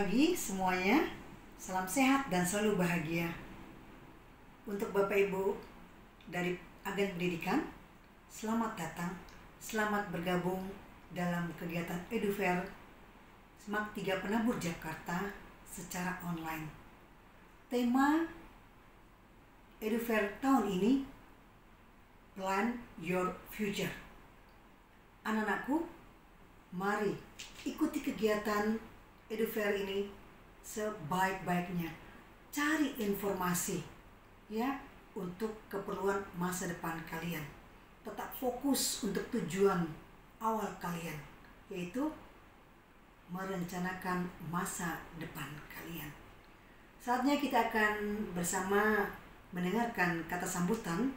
pagi semuanya, salam sehat dan selalu bahagia. Untuk Bapak Ibu dari agen pendidikan, selamat datang, selamat bergabung dalam kegiatan EduFair SMAK 3 Penabur Jakarta secara online. Tema EduFair tahun ini, Plan Your Future. Anak-anakku, mari ikuti kegiatan EduFair ini sebaik-baiknya. Cari informasi ya untuk keperluan masa depan kalian. Tetap fokus untuk tujuan awal kalian, yaitu merencanakan masa depan kalian. Saatnya kita akan bersama mendengarkan kata sambutan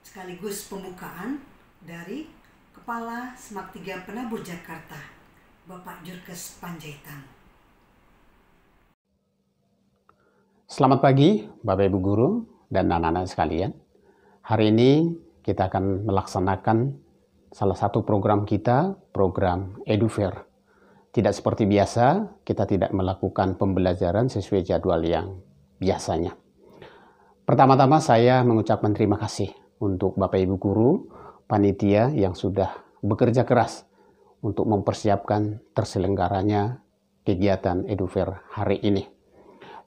sekaligus pembukaan dari Kepala SMAK 3 Penabur Jakarta, Bapak Jurkes Panjaitan. Selamat pagi Bapak Ibu Guru dan anak-anak sekalian. Hari ini kita akan melaksanakan salah satu program kita, program EduFair. Tidak seperti biasa, kita tidak melakukan pembelajaran sesuai jadwal yang biasanya. Pertama-tama saya mengucapkan terima kasih untuk Bapak Ibu Guru, panitia yang sudah bekerja keras untuk mempersiapkan terselenggaranya kegiatan EduFair hari ini.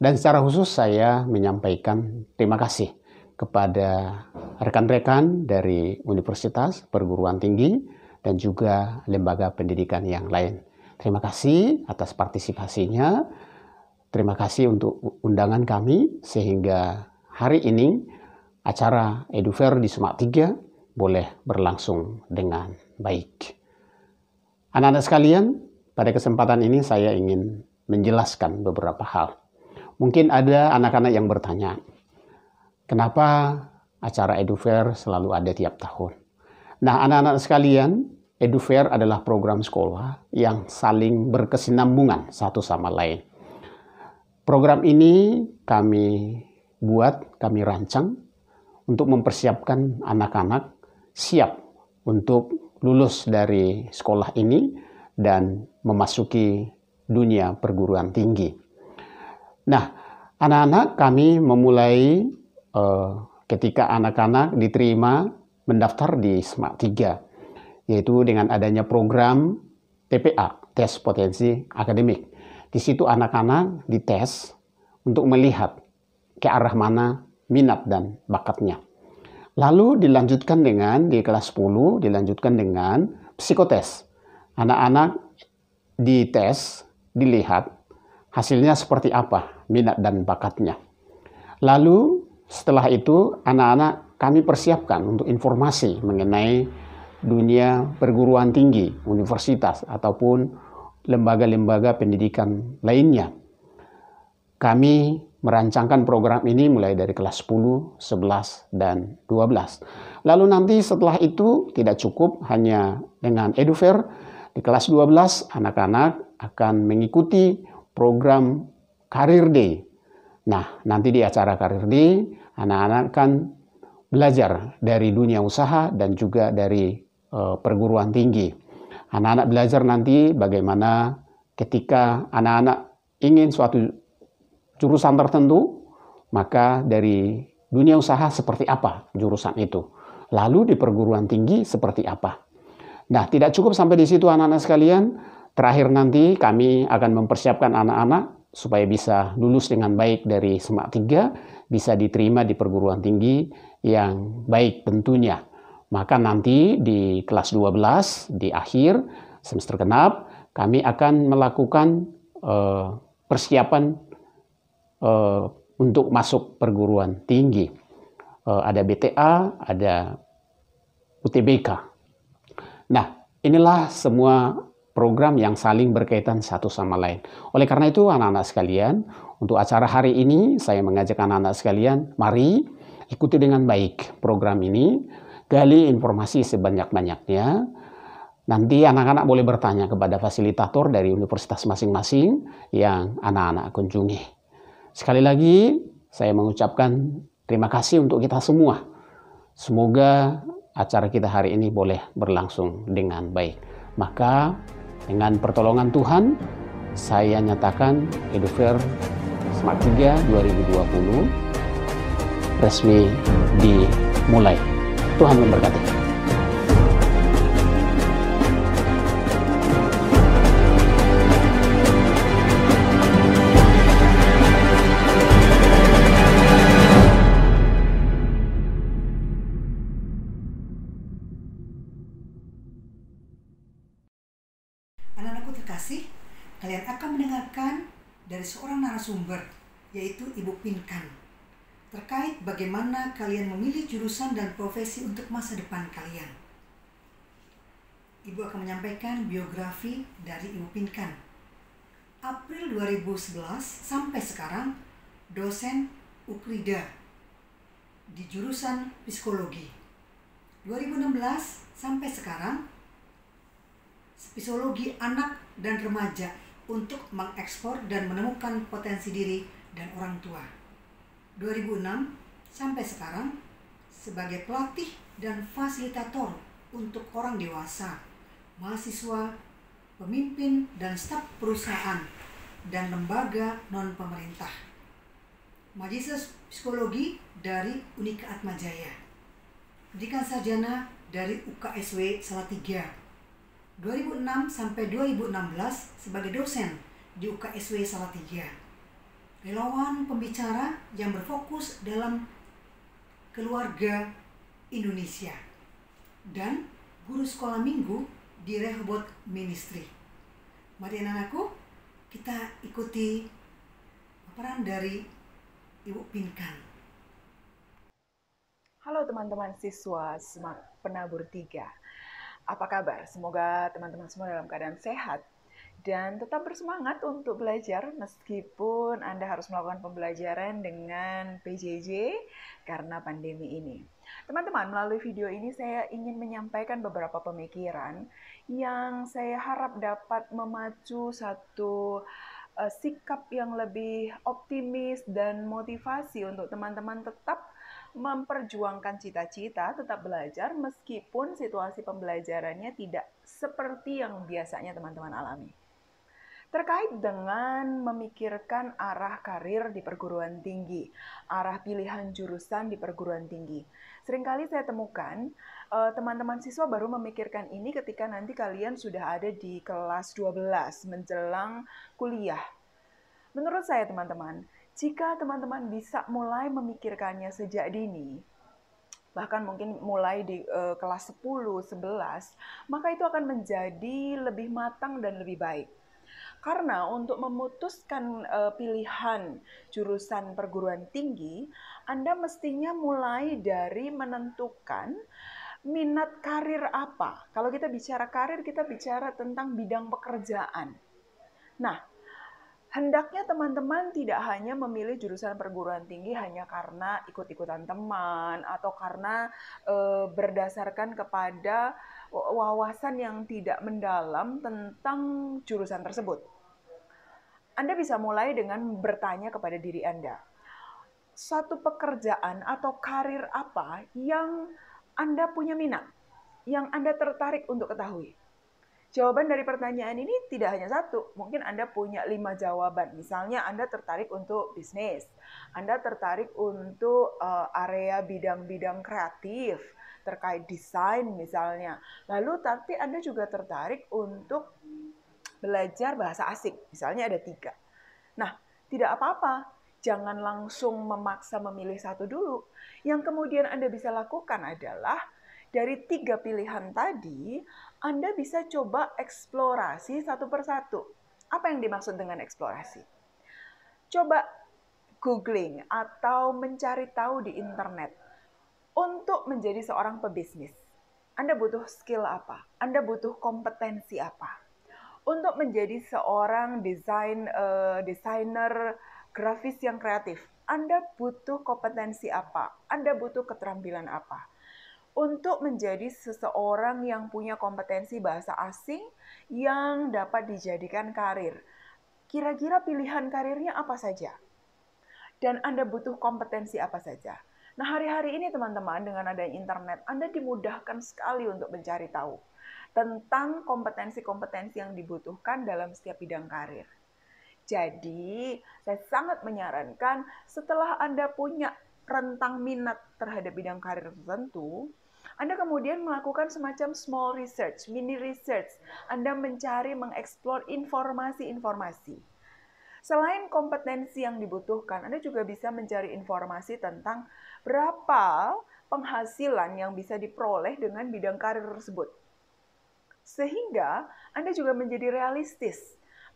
Dan secara khusus saya menyampaikan terima kasih kepada rekan-rekan dari universitas, perguruan tinggi, dan juga lembaga pendidikan yang lain. Terima kasih atas partisipasinya. Terima kasih untuk undangan kami sehingga hari ini acara EduFair di SMAK 3 boleh berlangsung dengan baik. Anak-anak sekalian, pada kesempatan ini saya ingin menjelaskan beberapa hal. Mungkin ada anak-anak yang bertanya, kenapa acara EduFair selalu ada tiap tahun? Nah, anak-anak sekalian, EduFair adalah program sekolah yang saling berkesinambungan satu sama lain. Program ini kami buat, kami rancang untuk mempersiapkan anak-anak siap untuk lulus dari sekolah ini dan memasuki dunia perguruan tinggi. Nah, anak-anak kami memulai ketika anak-anak diterima mendaftar di SMAK 3, yaitu dengan adanya program TPA, tes potensi akademik. Di situ anak-anak dites untuk melihat ke arah mana minat dan bakatnya. Lalu dilanjutkan dengan, di kelas 10, dilanjutkan dengan psikotes. Anak-anak dites, dilihat hasilnya seperti apa, minat dan bakatnya. Lalu setelah itu anak-anak kami persiapkan untuk informasi mengenai dunia perguruan tinggi, universitas, ataupun lembaga-lembaga pendidikan lainnya. Kami merancangkan program ini mulai dari kelas 10, 11, dan 12. Lalu nanti setelah itu tidak cukup hanya dengan EduFair. Di kelas 12 anak-anak akan mengikuti program Career Day. Nah, nanti di acara Career Day anak-anak akan belajar dari dunia usaha dan juga dari perguruan tinggi. Anak-anak belajar nanti bagaimana ketika anak-anak ingin suatu jurusan tertentu, maka dari dunia usaha seperti apa jurusan itu. Lalu di perguruan tinggi seperti apa. Nah, tidak cukup sampai di situ anak-anak sekalian. Terakhir nanti kami akan mempersiapkan anak-anak supaya bisa lulus dengan baik dari SMAK 3, bisa diterima di perguruan tinggi yang baik tentunya. Maka nanti di kelas 12, di akhir semester genap, kami akan melakukan persiapan untuk masuk perguruan tinggi. Ada BTA, ada UTBK. Nah, inilah semua program yang saling berkaitan satu sama lain. Oleh karena itu, anak-anak sekalian, untuk acara hari ini, saya mengajak anak-anak sekalian, mari ikuti dengan baik program ini, gali informasi sebanyak-banyaknya. Nanti anak-anak boleh bertanya kepada fasilitator dari universitas masing-masing yang anak-anak kunjungi. Sekali lagi, saya mengucapkan terima kasih untuk kita semua. Semoga acara kita hari ini boleh berlangsung dengan baik. Maka dengan pertolongan Tuhan, saya nyatakan Edufair Smart 3 2020 resmi dimulai. Tuhan memberkati. Anak-anakku terkasih, kalian akan mendengarkan dari seorang narasumber, yaitu Ibu Pinkan, terkait bagaimana kalian memilih jurusan dan profesi untuk masa depan kalian. Ibu akan menyampaikan biografi dari Ibu Pinkan. April 2011 sampai sekarang, dosen Ukrida di jurusan psikologi. 2016 sampai sekarang, psikologi anak dan remaja untuk mengekspor dan menemukan potensi diri dan orang tua. 2006 sampai sekarang sebagai pelatih dan fasilitator untuk orang dewasa, mahasiswa, pemimpin dan staf perusahaan dan lembaga non-pemerintah. Magister Psikologi dari Unika Atmajaya. Pendidikan sarjana dari UKSW Salatiga. 2006 sampai 2016 sebagai dosen di UKSW Salatiga. Relawan pembicara yang berfokus dalam keluarga Indonesia. Dan guru sekolah minggu di Rehoboth Ministry. Mari anak-anakku, kita ikuti paparan dari Ibu Pinkan. Halo teman-teman siswa Smart Penabur 3. Apa kabar? Semoga teman-teman semua dalam keadaan sehat dan tetap bersemangat untuk belajar meskipun Anda harus melakukan pembelajaran dengan PJJ karena pandemi ini. Teman-teman, melalui video ini saya ingin menyampaikan beberapa pemikiran yang saya harap dapat memacu satu sikap yang lebih optimis dan motivasi untuk teman-teman tetap memperjuangkan cita-cita, tetap belajar meskipun situasi pembelajarannya tidak seperti yang biasanya teman-teman alami. Terkait dengan memikirkan arah karir di perguruan tinggi, arah pilihan jurusan di perguruan tinggi. Seringkali saya temukan teman-teman siswa baru memikirkan ini ketika nanti kalian sudah ada di kelas 12 menjelang kuliah. Menurut saya teman-teman, jika teman-teman bisa mulai memikirkannya sejak dini, bahkan mungkin mulai di kelas 10, 11, maka itu akan menjadi lebih matang dan lebih baik. Karena untuk memutuskan pilihan jurusan perguruan tinggi, Anda mestinya mulai dari menentukan minat karir apa. Kalau kita bicara karir, kita bicara tentang bidang pekerjaan. Nah, hendaknya teman-teman tidak hanya memilih jurusan perguruan tinggi hanya karena ikut-ikutan teman atau karena berdasarkan kepada wawasan yang tidak mendalam tentang jurusan tersebut. Anda bisa mulai dengan bertanya kepada diri Anda, satu pekerjaan atau karir apa yang Anda punya minat, yang Anda tertarik untuk ketahui? Jawaban dari pertanyaan ini tidak hanya satu, mungkin Anda punya 5 jawaban. Misalnya Anda tertarik untuk bisnis, Anda tertarik untuk area bidang-bidang kreatif, terkait desain misalnya. Lalu tapi Anda juga tertarik untuk belajar bahasa asing, misalnya ada 3. Nah, tidak apa-apa, jangan langsung memaksa memilih satu dulu. Yang kemudian Anda bisa lakukan adalah dari 3 pilihan tadi, Anda bisa coba eksplorasi satu persatu. Apa yang dimaksud dengan eksplorasi? Coba googling atau mencari tahu di internet. Untuk menjadi seorang pebisnis, Anda butuh skill apa? Anda butuh kompetensi apa? Untuk menjadi seorang desainer grafis yang kreatif, Anda butuh kompetensi apa? Anda butuh keterampilan apa? Untuk menjadi seseorang yang punya kompetensi bahasa asing yang dapat dijadikan karir. Kira-kira pilihan karirnya apa saja? Dan Anda butuh kompetensi apa saja? Nah, hari-hari ini teman-teman, dengan adanya internet, Anda dimudahkan sekali untuk mencari tahu tentang kompetensi-kompetensi yang dibutuhkan dalam setiap bidang karir. Jadi, saya sangat menyarankan setelah Anda punya rentang minat terhadap bidang karir tertentu, Anda kemudian melakukan semacam small research, mini research. Anda mencari, mengeksplor informasi-informasi. Selain kompetensi yang dibutuhkan, Anda juga bisa mencari informasi tentang berapa penghasilan yang bisa diperoleh dengan bidang karir tersebut. Sehingga Anda juga menjadi realistis.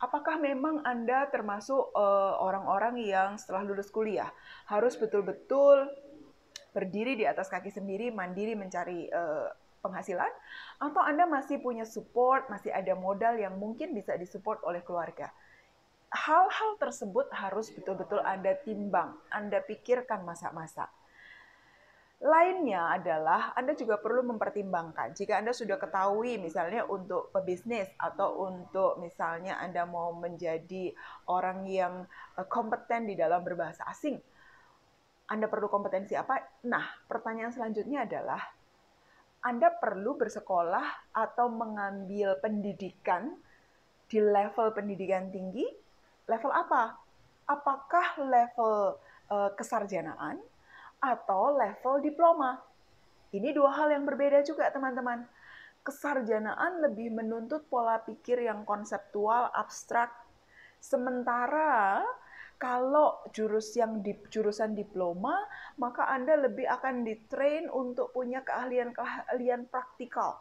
Apakah memang Anda termasuk orang-orang yang setelah lulus kuliah harus betul-betul berdiri di atas kaki sendiri, mandiri mencari penghasilan, atau Anda masih punya support, masih ada modal yang mungkin bisa disupport oleh keluarga? Hal-hal tersebut harus betul-betul Anda timbang, Anda pikirkan masa-masa. Lainnya adalah Anda juga perlu mempertimbangkan jika Anda sudah ketahui misalnya untuk pebisnis atau untuk misalnya Anda mau menjadi orang yang kompeten di dalam berbahasa asing. Anda perlu kompetensi apa? Nah, pertanyaan selanjutnya adalah Anda perlu bersekolah atau mengambil pendidikan di level pendidikan tinggi. Level apa? Apakah level kesarjanaan atau level diploma? Ini dua hal yang berbeda juga, teman-teman. Kesarjanaan lebih menuntut pola pikir yang konseptual, abstrak. Sementara kalau jurusan diploma, maka Anda lebih akan ditrain untuk punya keahlian praktikal.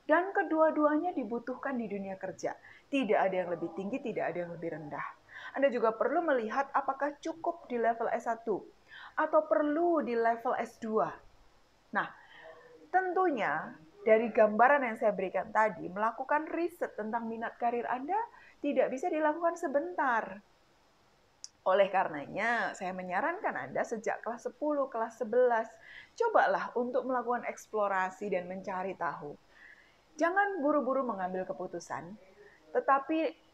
Dan kedua-duanya dibutuhkan di dunia kerja. Tidak ada yang lebih tinggi, tidak ada yang lebih rendah. Anda juga perlu melihat apakah cukup di level S1 atau perlu di level S2. Nah, tentunya dari gambaran yang saya berikan tadi, melakukan riset tentang minat karir Anda tidak bisa dilakukan sebentar. Oleh karenanya, saya menyarankan Anda sejak kelas 10, kelas 11, cobalah untuk melakukan eksplorasi dan mencari tahu. Jangan buru-buru mengambil keputusan, tetapi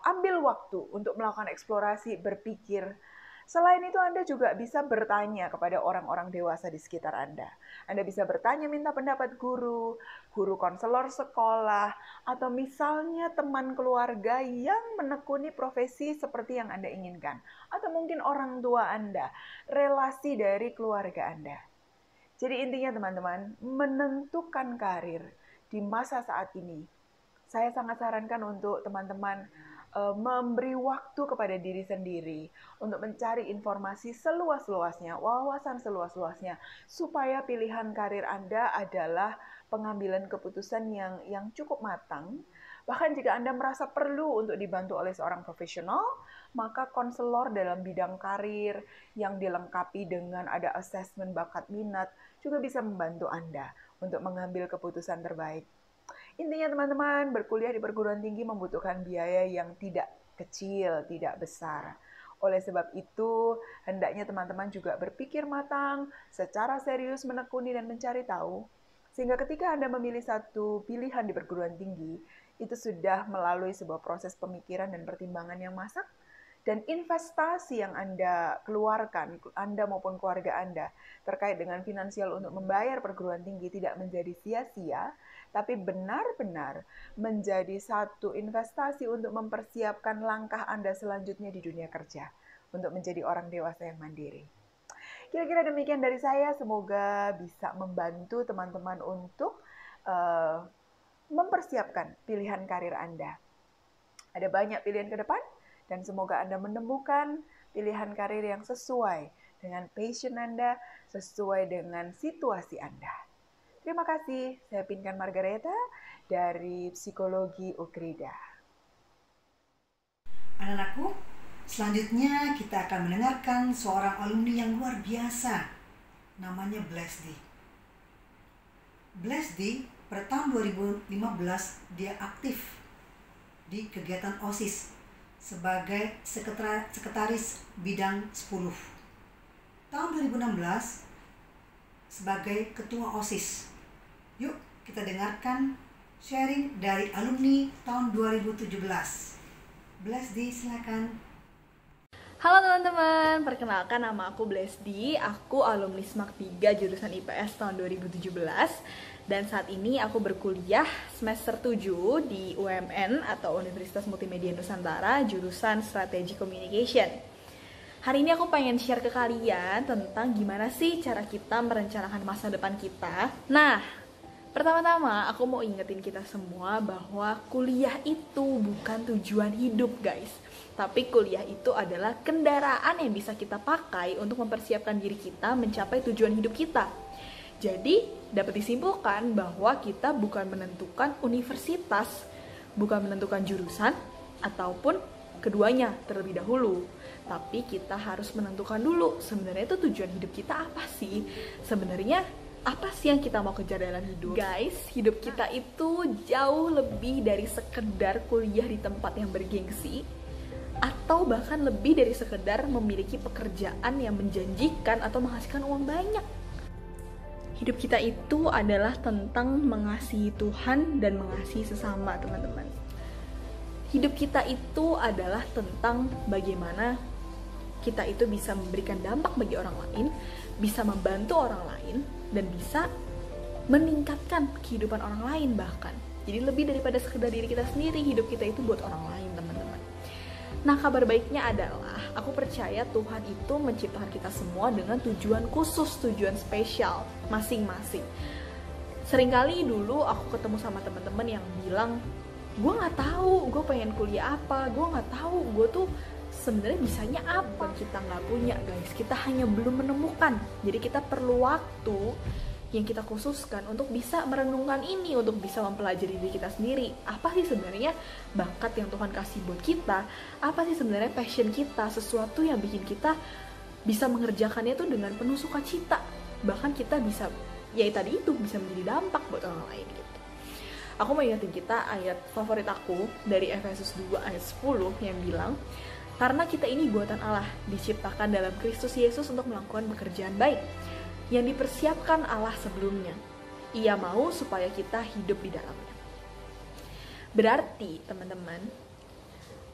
ambil waktu untuk melakukan eksplorasi, berpikir. Selain itu, Anda juga bisa bertanya kepada orang-orang dewasa di sekitar Anda. Anda bisa bertanya, minta pendapat guru konselor sekolah, atau misalnya teman keluarga yang menekuni profesi seperti yang Anda inginkan. Atau mungkin orang tua Anda, relasi dari keluarga Anda. Jadi intinya teman-teman, menentukan karir di masa saat ini, saya sangat sarankan untuk teman-teman memberi waktu kepada diri sendiri untuk mencari informasi seluas-luasnya, wawasan seluas-luasnya, supaya pilihan karir Anda adalah pengambilan keputusan yang cukup matang. Bahkan jika Anda merasa perlu untuk dibantu oleh seorang profesional, maka konselor dalam bidang karir yang dilengkapi dengan ada asesmen bakat minat juga bisa membantu Anda untuk mengambil keputusan terbaik. Intinya teman-teman, berkuliah di perguruan tinggi membutuhkan biaya yang tidak kecil, tidak besar. Oleh sebab itu, hendaknya teman-teman juga berpikir matang, secara serius menekuni dan mencari tahu, sehingga ketika Anda memilih satu pilihan di perguruan tinggi, itu sudah melalui sebuah proses pemikiran dan pertimbangan yang masak, dan investasi yang Anda keluarkan, Anda maupun keluarga Anda, terkait dengan finansial untuk membayar perguruan tinggi tidak menjadi sia-sia, tapi benar-benar menjadi satu investasi untuk mempersiapkan langkah Anda selanjutnya di dunia kerja, untuk menjadi orang dewasa yang mandiri. Kira-kira demikian dari saya, semoga bisa membantu teman-teman untuk mempersiapkan pilihan karir Anda. Ada banyak pilihan ke depan, dan semoga Anda menemukan pilihan karir yang sesuai dengan passion Anda, sesuai dengan situasi Anda. Terima kasih, saya Pinkan Margareta dari Psikologi Ukrida. Anak-anakku, selanjutnya kita akan mendengarkan seorang alumni yang luar biasa, namanya Blesdy. Blesdy pada tahun 2015 dia aktif di kegiatan OSIS sebagai sekretaris bidang 10. Tahun 2016 sebagai ketua OSIS. Yuk kita dengarkan sharing dari alumni tahun 2017. Blesdy, silakan. Halo teman-teman, perkenalkan nama aku Blesdi. Aku alumni SMAK 3 jurusan IPS tahun 2017. Dan saat ini aku berkuliah semester 7 di UMN atau Universitas Multimedia Nusantara jurusan Strategi Communication. Hari ini aku pengen share ke kalian tentang gimana sih cara kita merencanakan masa depan kita. Nah, pertama-tama aku mau ingetin kita semua bahwa kuliah itu bukan tujuan hidup, guys. Tapi kuliah itu adalah kendaraan yang bisa kita pakai untuk mempersiapkan diri kita mencapai tujuan hidup kita. Jadi, dapat disimpulkan bahwa kita bukan menentukan universitas, bukan menentukan jurusan, ataupun keduanya terlebih dahulu. Tapi kita harus menentukan dulu sebenarnya itu tujuan hidup kita apa sih? Sebenarnya apa sih yang kita mau kejar dalam hidup? Guys, hidup kita itu jauh lebih dari sekedar kuliah di tempat yang bergengsi, atau bahkan lebih dari sekedar memiliki pekerjaan yang menjanjikan atau menghasilkan uang banyak. Hidup kita itu adalah tentang mengasihi Tuhan dan mengasihi sesama, teman-teman. Hidup kita itu adalah tentang bagaimana kita itu bisa memberikan dampak bagi orang lain, bisa membantu orang lain, dan bisa meningkatkan kehidupan orang lain bahkan. Jadi lebih daripada sekedar diri kita sendiri, hidup kita itu buat orang lain, teman-teman. Nah, kabar baiknya adalah aku percaya Tuhan itu menciptakan kita semua dengan tujuan khusus, tujuan spesial masing-masing. Seringkali dulu aku ketemu sama teman-teman yang bilang, gue nggak tahu gue pengen kuliah apa, gue nggak tahu gue tuh sebenarnya bisanya apa. Kita nggak punya, guys, kita hanya belum menemukan. Jadi kita perlu waktu yang kita khususkan untuk bisa merenungkan ini, untuk bisa mempelajari diri kita sendiri. Apa sih sebenarnya bakat yang Tuhan kasih buat kita? Apa sih sebenarnya passion kita? Sesuatu yang bikin kita bisa mengerjakannya tuh dengan penuh sukacita. Bahkan kita bisa, ya tadi itu, bisa menjadi dampak buat orang lain gitu. Aku mau ingetin kita ayat favorit aku dari Efesus 2 ayat 10 yang bilang, karena kita ini buatan Allah, diciptakan dalam Kristus Yesus untuk melakukan pekerjaan baik yang dipersiapkan Allah sebelumnya. Ia mau supaya kita hidup di dalamnya. Berarti, teman-teman,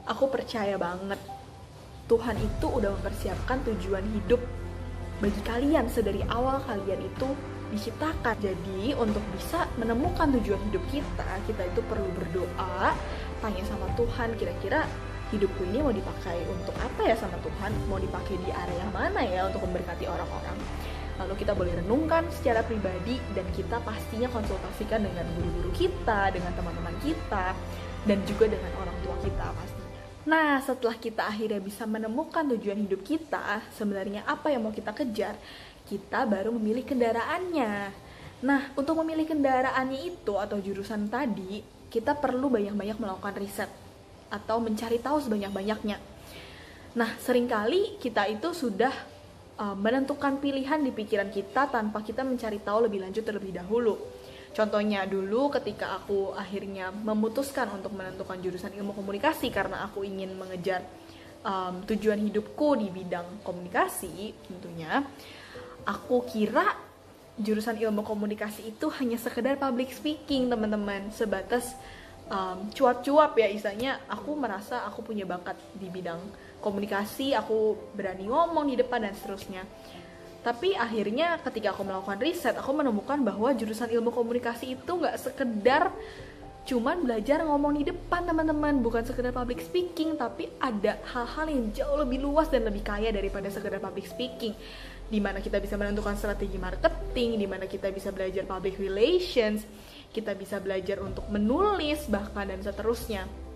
aku percaya banget Tuhan itu udah mempersiapkan tujuan hidup bagi kalian sedari awal kalian itu diciptakan. Jadi, untuk bisa menemukan tujuan hidup kita itu perlu berdoa, tanya sama Tuhan, kira-kira hidupku ini mau dipakai untuk apa ya sama Tuhan? Mau dipakai di area mana ya untuk memberkati orang-orang? Lalu kita boleh renungkan secara pribadi dan kita pastinya konsultasikan dengan guru-guru kita, dengan teman-teman kita, dan juga dengan orang tua kita pastinya. Nah, setelah kita akhirnya bisa menemukan tujuan hidup kita, sebenarnya apa yang mau kita kejar, kita baru memilih kendaraannya. Nah, untuk memilih kendaraannya itu atau jurusan tadi, kita perlu banyak-banyak melakukan riset atau mencari tahu sebanyak-banyaknya. Nah, seringkali kita itu sudah menentukan pilihan di pikiran kita tanpa kita mencari tahu lebih lanjut terlebih dahulu. Contohnya dulu ketika aku akhirnya memutuskan untuk menentukan jurusan ilmu komunikasi karena aku ingin mengejar tujuan hidupku di bidang komunikasi, tentunya aku kira jurusan ilmu komunikasi itu hanya sekedar public speaking, teman-teman, sebatas cuap-cuap ya, istilahnya aku merasa aku punya bakat di bidang komunikasi, aku berani ngomong di depan dan seterusnya. Tapi akhirnya ketika aku melakukan riset, aku menemukan bahwa jurusan ilmu komunikasi itu nggak sekedar cuman belajar ngomong di depan, teman-teman, bukan sekedar public speaking, tapi ada hal-hal yang jauh lebih luas dan lebih kaya daripada sekedar public speaking, di mana kita bisa menentukan strategi marketing, di mana kita bisa belajar public relations, kita bisa belajar untuk menulis bahkan dan seterusnya.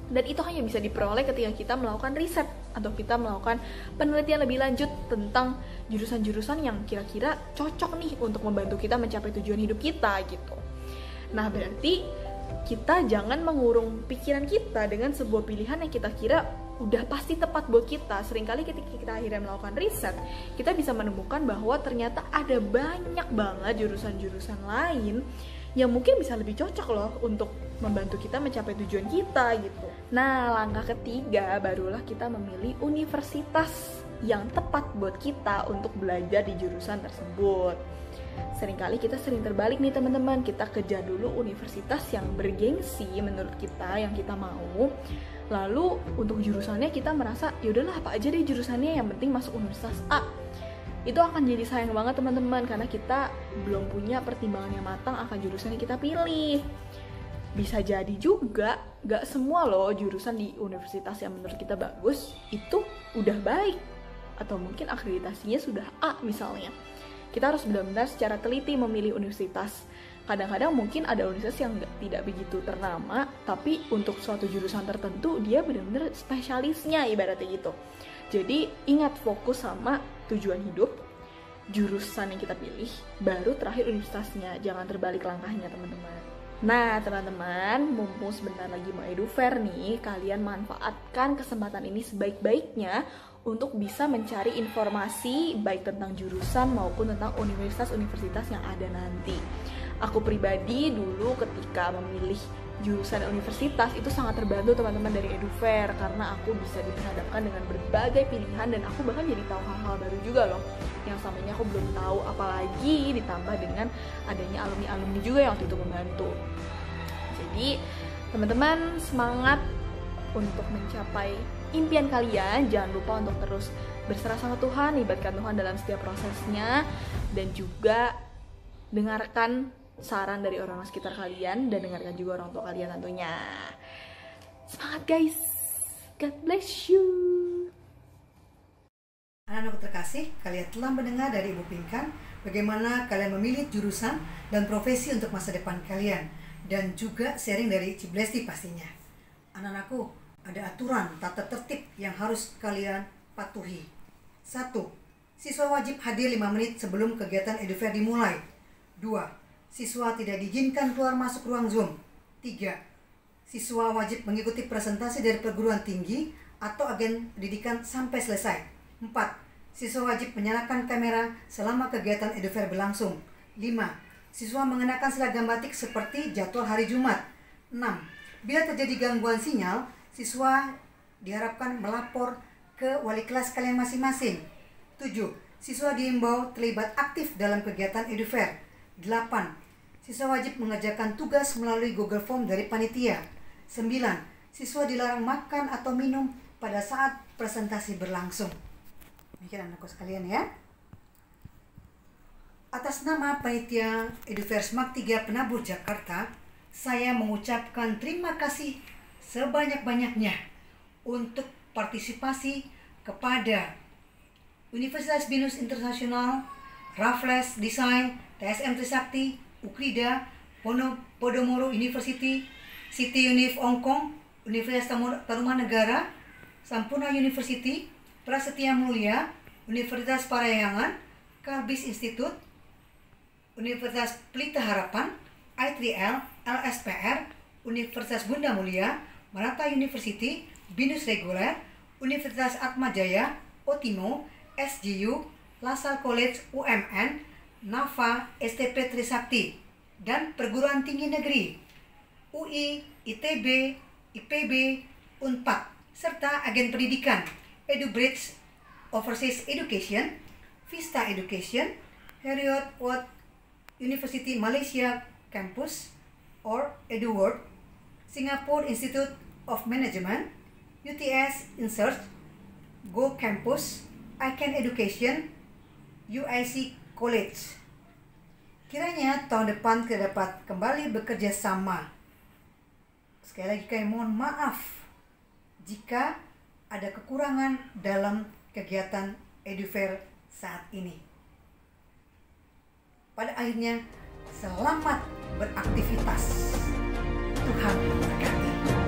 Dan itu hanya bisa diperoleh ketika kita melakukan riset atau kita melakukan penelitian lebih lanjut tentang jurusan-jurusan yang kira-kira cocok nih untuk membantu kita mencapai tujuan hidup kita gitu. Nah, berarti kita jangan mengurung pikiran kita dengan sebuah pilihan yang kita kira udah pasti tepat buat kita. Seringkali ketika kita akhirnya melakukan riset, kita bisa menemukan bahwa ternyata ada banyak banget jurusan-jurusan lain yang mungkin bisa lebih cocok loh untuk membantu kita mencapai tujuan kita gitu. Nah, langkah ketiga barulah kita memilih universitas yang tepat buat kita untuk belajar di jurusan tersebut. Seringkali kita sering terbalik nih teman-teman, kita kejar dulu universitas yang bergengsi menurut kita, yang kita mau, Lalu untuk jurusannya kita merasa ya udahlah apa aja deh jurusannya, yang penting masuk universitas A. Itu akan jadi sayang banget teman-teman, karena kita belum punya pertimbangan yang matang akan jurusan yang kita pilih. Bisa jadi juga gak semua loh jurusan di universitas yang menurut kita bagus itu udah baik, atau mungkin akreditasinya sudah A misalnya. Kita harus benar-benar secara teliti memilih universitas. Kadang-kadang mungkin ada universitas yang tidak begitu ternama, tapi untuk suatu jurusan tertentu dia benar-benar spesialisnya ibaratnya gitu. Jadi ingat, fokus sama tujuan hidup, jurusan yang kita pilih, baru terakhir universitasnya. Jangan terbalik langkahnya teman-teman. Nah teman-teman, mumpung sebentar lagi mau EduFair nih, kalian manfaatkan kesempatan ini sebaik-baiknya untuk bisa mencari informasi baik tentang jurusan maupun tentang universitas-universitas yang ada nanti. Aku pribadi dulu ketika memilih jurusan universitas itu sangat terbantu teman-teman dari EduFair, karena aku bisa diperhadapkan dengan berbagai pilihan dan aku bahkan jadi tahu hal-hal baru juga loh yang selama ini aku belum tahu, apalagi ditambah dengan adanya alumni-alumni juga yang waktu itu membantu. Jadi teman-teman semangat untuk mencapai impian kalian, jangan lupa untuk terus berserah sama Tuhan, libatkan Tuhan dalam setiap prosesnya, dan juga dengarkan saran dari orang sekitar kalian dan dengarkan juga orang tua kalian tentunya. Semangat guys, God bless you. Anak-anak terkasih, kalian telah mendengar dari Ibu Pinkan bagaimana kalian memilih jurusan dan profesi untuk masa depan kalian, dan juga sharing dari Ciblesti pastinya. Anak-anakku, ada aturan tata tertib yang harus kalian patuhi. 1. Siswa wajib hadir 5 menit sebelum kegiatan EduFair dimulai. 2. Siswa tidak diizinkan keluar masuk ruang Zoom. 3. Siswa wajib mengikuti presentasi dari perguruan tinggi atau agen pendidikan sampai selesai. 4. Siswa wajib menyalakan kamera selama kegiatan EduFair berlangsung. 5. Siswa mengenakan seragam batik seperti jadwal hari Jumat. 6. Bila terjadi gangguan sinyal, siswa diharapkan melapor ke wali kelas kalian masing-masing. 7. Siswa diimbau terlibat aktif dalam kegiatan EduFair. 8. Siswa wajib mengerjakan tugas melalui Google Form dari panitia. 9. Siswa dilarang makan atau minum pada saat presentasi berlangsung. Demikian anakku sekalian ya. Atas nama panitia EduFair Smart 3 Penabur Jakarta, saya mengucapkan terima kasih sebanyak-banyaknya untuk partisipasi kepada Universitas Binus Internasional, Raffles Design, TSM Trisakti, Ukrida, Podomoro University, City Univ Hong Kong, Universitas Tarumanegara, Sampurna University, Prasetya Mulia, Universitas Parahyangan, Kalbis Institute, Universitas Pelita Harapan, I3L, LSPR, Universitas Bunda Mulia, Maratha University, Binus Reguler, Universitas Atmajaya, Otimo, SGU, LaSalle College UMN, NAFA, STP Trisakti, dan perguruan tinggi negeri, UI, ITB, IPB, UNPAD, serta agen pendidikan, EduBridge, Overseas Education, Vista Education, Heriot Watt University Malaysia Campus, or EduWorld, Singapore Institute of Management, UTS Insert, Go Campus, Icon Education, UIC College. Kiranya tahun depan kita dapat kembali bekerja sama. Sekali lagi kami mohon maaf jika ada kekurangan dalam kegiatan EduFair saat ini. Pada akhirnya, selamat beraktivitas. Tuhan memberkati.